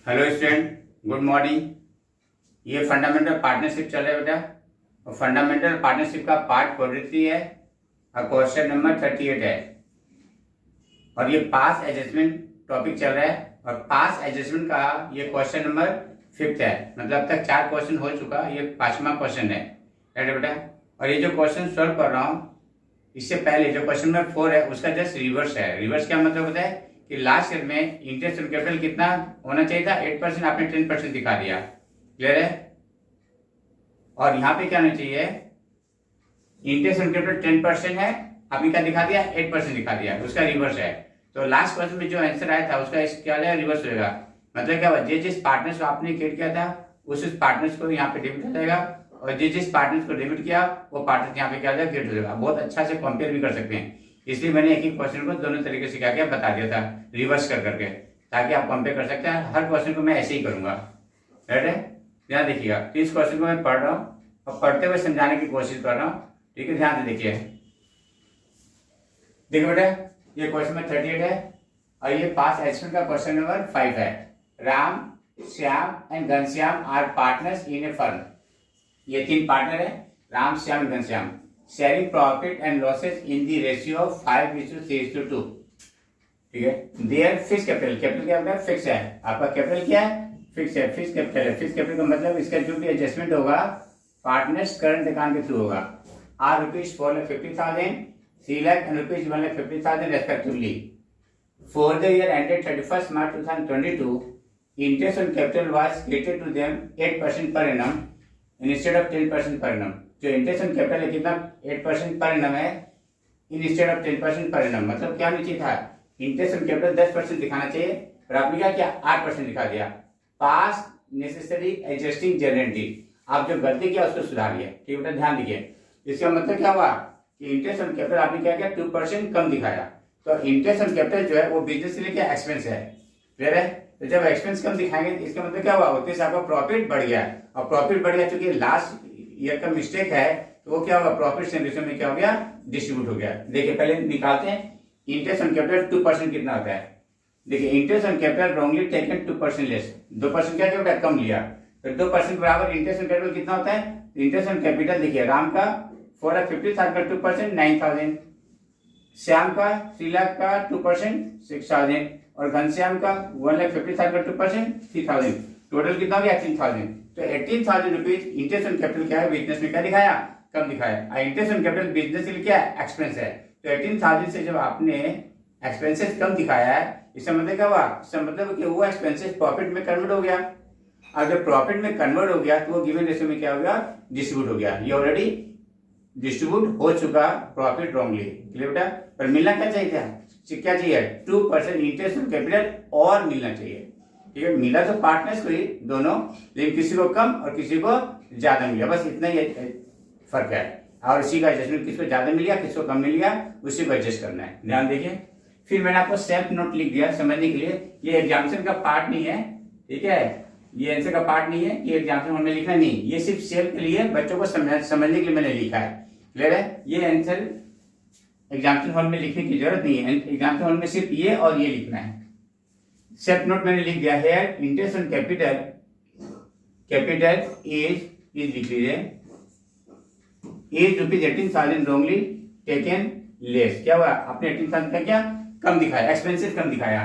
Hello student, good morning. ये fundamental partnership चल रहा है बेटा, और फंडामेंटल पार्टनरशिप का पार्ट 43 है और क्वेश्चन नंबर 38 है। और ये पास एडजस्टमेंट टॉपिक चल रहा है, और पास एडजस्टमेंट का ये क्वेश्चन नंबर 5th है। मतलब अब तक 4 क्वेश्चन हो चुका, ये 5वां क्वेश्चन है बेटा। और ये जो क्वेश्चन सॉल्व कर रहा हूँ, इससे पहले जो क्वेश्चन नंबर 4 है उसका जस्ट रिवर्स है। रिवर्स क्या मतलब होता है कि लास्ट ईयर में इंटरेस्ट ऑन कैपिटल कितना होना चाहिए था, 8%, आपने 10% दिखा दिया। क्लियर है? और यहाँ पे क्या होना चाहिए, इंटरेस्ट ऑन कैपिटल 10% है, आपने क्या दिखा दिया, 8% दिखा दिया, उसका रिवर्स है। तो लास्ट क्वेश्चन में जो आंसर आया था उसका क्या रिवर्स होगा। मतलब क्या हुआ, जिस पार्टनर्स को आपने क्रिएट किया था उस पार्टनर्स को यहाँ पे डेबिट हो जाएगा, और जिस पार्टनर्स को डेबिट किया वो पार्टनर यहाँ पे क्या जाएगा, क्रिएट हो जाएगा। बहुत अच्छा से कंपेयर भी कर सकते हैं, इसलिए मैंने एक ही क्वेश्चन को दोनों तरीके से क्या बता दिया था, रिवर्स कर करके, ताकि आप कंपेयर कर सकते हैं। हर क्वेश्चन को मैं ऐसे ही करूंगा। राइट है? ध्यान देखिएगा। तो इस क्वेश्चन को मैं पढ़ रहा हूँ और पढ़ते हुए समझाने की कोशिश कर रहा हूँ। ठीक है, ध्यान से देखिए। देखो बेटा, ये क्वेश्चन नंबर 38 है और ये पास एडजस्टमेंट का क्वेश्चन नंबर 5 है। Ram, Shyam and Ghanshyam are partners in a firm. ये 3 पार्टनर है, Ram, Shyam, Ghanshyam. Sharing profit and losses in the ratio of 5:3:2। ठीक है। देयर फिक्स कैपिटल, कैपिटल क्या होता है, फिक्स है। आपका कैपिटल क्या है, फिक्स है, फिक्स कैपिटल है। फिक्स कैपिटल का मतलब इसका जो भी एडजस्टमेंट होगा पार्टनर्स करंट अकाउंट के थ्रू होगा। Are rupees 4,50,000, 3 lakh and rupees 1,50,000 respectively. For the year ended 31 March 2022, interest on capital was credited to them 8% per annum instead of 10% per annum। जो इंटरेस्ट ऑन कैपिटल है कितना, 8% per annum है instead of 10% per annum. मतलब क्या नीचे था, interest on capital 10% दिखाना चाहिए, और आपने क्या किया, 8% दिखा दिया। पास नेसेसरी एडजस्टिंग जनरली, आप जो गलती किया उसको सुधारिए। ठीक है, ध्यान दीजिए। इसका मतलब क्या हुआ कि इंटरेस्ट ऑन कैपिटल आपने क्या किया, 2% कम दिखाया। तो इंटरेस्ट ऑन कैपिटल जो है वो बिजनेस के लिए क्या एक्सपेंस है। क्लियर है? तो जब एक्सपेंस कम दिखाएंगे तो इसका मतलब क्या हुआ, होते आपका प्रॉफिट बढ़ गया, और प्रॉफिट बढ़ गया चूंकि लास्ट ईयर का मिस्टेक है, तो वो क्या होगा, प्रॉफिट जनरेशन में क्या हो गया, डिस्ट्रीब्यूट हो गया। देखिए पहले निकालते हैं, इंटरेस्ट ऑन कैपिटल 2% कितना होता है। देखिए interest on capital wrongly taken 2% less, 2% क्या होता है, कम लिया, तो 2% बराबर इंटरेस्ट ऑन कैपिटल कितना होता है। इंटरेस्ट ऑन कैपिटल देखिए, राम का 4,50,000 का 2% 9,000, श्याम का 3 लाख का 2% 6,000, और घनश्याम का 1,50,000 का 2% 3,000। टोटल कितना हो गया, 18,000। तो 18,000 रुपीज इंटरेस्ट ऑन कैपिटल क्या है, बिजनेस में क्या दिखाया, कम दिखाया। इंटरेस्ट ऑन कैपिटल बिजनेस के लिए क्या है, एक्सपेंस है। तो 18,000 से जब आपने एक्सपेंसेस कम दिखाया है, इसका मतलब क्या हुआ, इसका मतलब कि वो एक्सपेंसेस प्रॉफिट में कन्वर्ट हो गया। और जब प्रॉफिट में कन्वर्ट हो गया तो वो गिवन रेशियो में क्या हो गया, डिस्ट्रीब्यूट हो गया। ये ऑलरेडी डिस्ट्रीब्यूट हो चुका प्रॉफिट रॉन्गली। क्लियर बेटा? पर मिलना क्या चाहिए था, क्या चाहिए, 2% इंटरेस्ट ऑन कैपिटल और मिलना चाहिए। ठीक है, मिला तो पार्टनर्स को ही दोनों, लेकिन किसी को कम और किसी को ज्यादा मिला, बस इतना ही फर्क है। और इसी का एडजस्टमेंट, किसको ज्यादा मिल गया किसको कम मिल गया, उसी को एडजस्ट करना है। ध्यान देखिए। फिर मैंने आपको सेल्फ नोट लिख दिया समझने के लिए। ये एग्जामिनेशन का पार्ट नहीं है, ठीक है, ये आंसर का पार्ट नहीं है, ये एग्जामिनेशन में लिखना नहीं, ये सिर्फ सेल्फ के लिए, बच्चों को समझने के लिए मैंने लिखा है। क्लियर है? ये आंसर एग्जामिनेशन हॉल में लिखने की जरूरत नहीं है, एग्जामिनेशन हॉल में सिर्फ ये और ये लिखना है। सेल्फ नोट मैंने लिख दिया है, interest on capital, capital is लिख लीजिए, is rupees 18,000 wrongly taken less. क्या हुआ, आपने 18,000 का क्या कम दिखाया, एक्सपेंसेस कम दिखाया।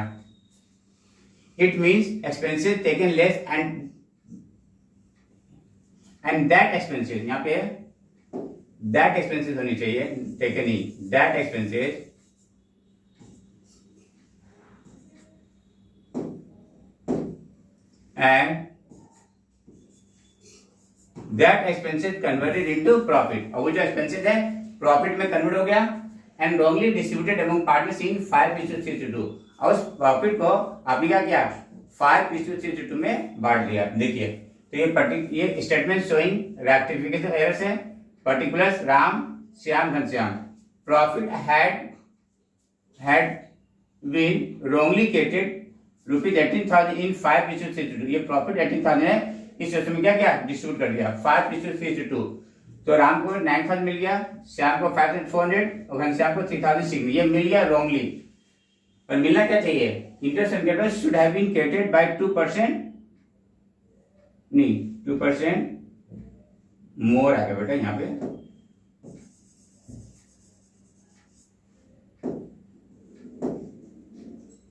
It means expenses taken less and that expenses, यहाँ पे दैट एक्सपेंसेस होनी चाहिए, taken he, that expenses and that expenses converted into profit। और वो जो expenses है प्रॉफिट में कन्वर्ट हो गया, and wrongly distributed among partners in 5:3:2। और उस प्रॉफिट को आपने क्या किया, 5:3:2 में बांट दिया। देखिए, तो ये स्टेटमेंट शोइंग रेक्टिफिकेशन एरर्स है। Particulars Ram, Shyam, Ghanshyam. Profit had been wrongly created rupees 18,000 इन 5:3:2। ये प्रॉफिट 18,000 है, इस रेशो में क्या किया, डिस्ट्रीब्यूट कर दिया 5:3:2। तो राम को 9,000 मिल गया, श्याम को 5,400 और घनश्याम को 3,600। ये मिल गया रॉन्गली। पर मिलना क्या चाहिए, interest on capital should have been credited by 2% नहीं 2% मोर आएगा बेटा यहाँ पे।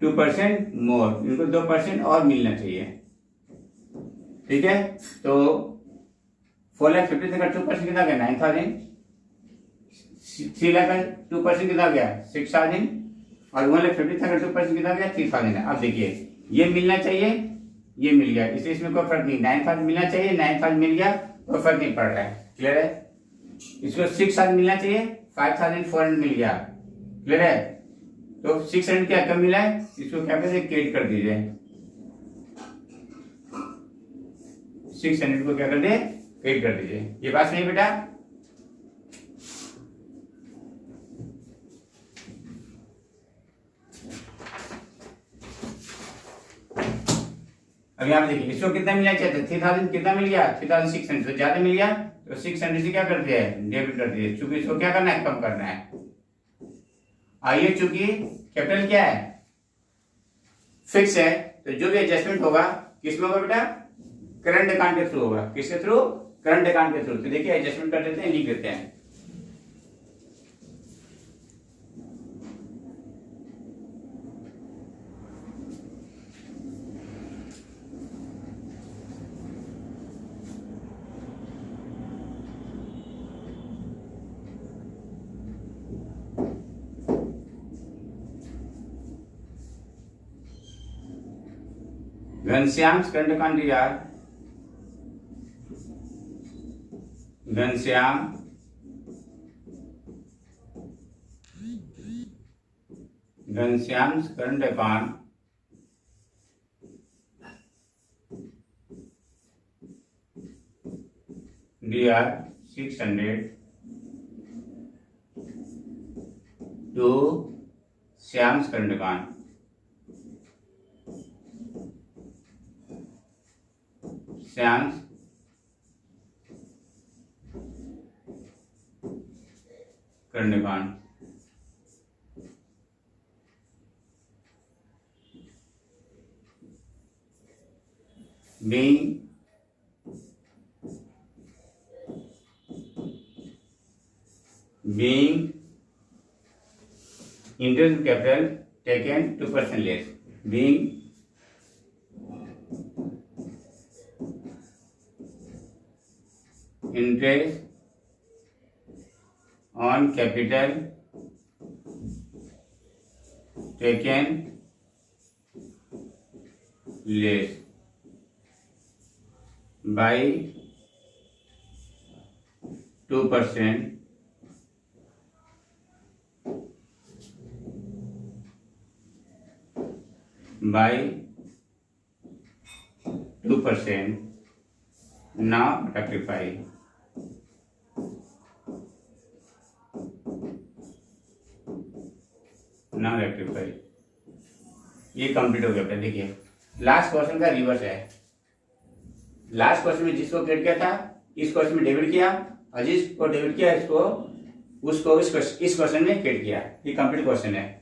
टू परसेंट मोर, इनको 2% और मिलना चाहिए। ठीक है, तो 4,50,000 का 2% कितना गया 9,000, 3 लाख का 2% कितना गया 6,000 और 1,50,000 का 2% कितना गया 3,000 है। अब देखिए ये मिलना चाहिए, ये मिल गया, इसलिए इसमें कोई फर्क नहीं। 9,000 मिलना चाहिए, 9,000 मिल गया, कोई फर्क नहीं पड़ रहा है। क्लियर है? इसको 6,000 मिलना चाहिए, 5,400 मिल गया। क्लियर है? तो 600 क्या कम मिला है, इसको क्या कहते हैं क्रेडिट कर दीजिए। 600 को क्या कर दे क्रेडिट कर दीजिए। ये बात नहीं बेटा? अब यहाँ पे देखिए इसको कितना मिलना चाहिए, 3,000 कितना मिल गया 3,600, तो ज्यादा मिल गया, तो 600 से क्या करते हैं डेबिट कर दिए, चूंकि इसको क्या करना है कम करना है। आइए चूंकि कैपिटल क्या है फिक्स है, तो जो भी एडजस्टमेंट होगा किसमें होगा बेटा, करंट अकाउंट के थ्रू होगा। किसके थ्रू? करंट अकाउंट के थ्रू। तो देखिए एडजस्टमेंट कर देते हैं, लिख देते हैं। घनश्याम करंट अकाउंट यार, Ghanshyam current account DR 600 to Shyam's current account. Shyam's current account being interest capital taken 2% less, being interest on capital taken less by 2% by 2%, now rectify। now rectify, ये कंप्लीट हो गया। देखिए लास्ट क्वेश्चन का रिवर्स है। Last question में जिसको credit किया था इस क्वेश्चन में डेबिट किया, और जिसको डेबिट किया इसको उसको इस क्वेश्चन में क्रेडिट किया। ये कंप्लीट क्वेश्चन है।